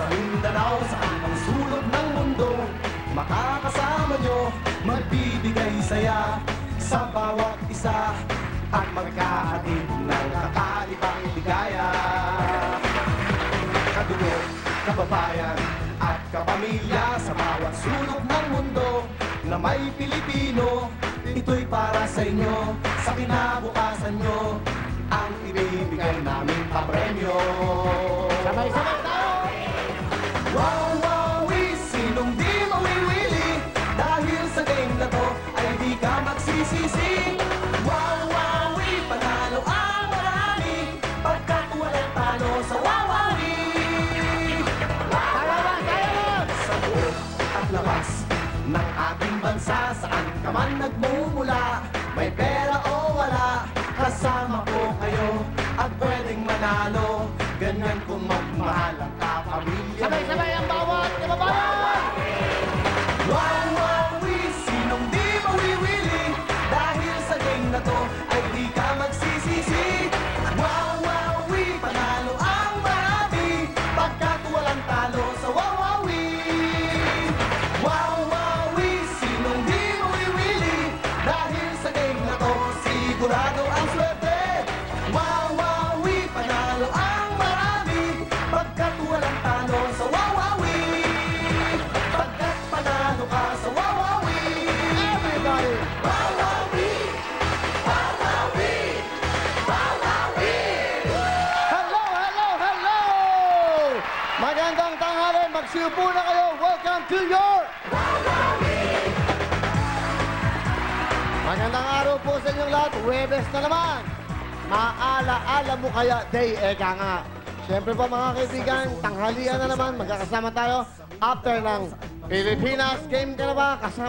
Sa Mindanao, sa anumang sulok ng mundo, makakasama nyo, magbibigay saya sa bawat isa at magkahatid ng kakaibang ligaya. Kadugo, kababayan at kapamilya sa bawat sulok ng mundo na may Pilipino, ito'y para sa inyo, sa kinabukasan nyo, ang ibibigay namin papremyo. Sabay-sabay tayo! Wow, wowie, sinong di mawiwili, dahil sa game na to ay di ka magsisisi. Wow, wowie, panalo ang marami, pagkat walang talo sa wow, wowie. Tayo lang! Tayo lang! Sa loob at labas ng ating bansa, saan ka man nagmumula, may pera o wala, kasama ko kayo at pwedeng manalo. Ganyan kung magmahal ang kapamilya. Sabay-sabay ang bawat kababayan! Wow, wowie, sinong di mawiwili, dahil sa game na to ay di ka magsisisi. Wow, wowie, panalo ang marami, pagkat walang talo sa wow, wowie. Wow, wowie, sinong di mawiwili, dahil sa game na to sigurado ang swerte. Wow, wowie, panalo ang marami, pagkat walang talo sa wow, wowie. Pagkat panalo ka sa wow, wowie. Everybody! Wow, wowie. Wow, wowie. Wow, wowie. Hello, hello, hello! Magandang tanghali, magsiupo na kayo. Welcome to your... Magandang araw po sa inyong lahat. Huwebes na naman. Maala-ala mo kaya day, eka nga. Siyempre po mga kaibigan, tanghalian na naman. Magkakasama tayo after ng Pilipinas Game ka na ba? Kasama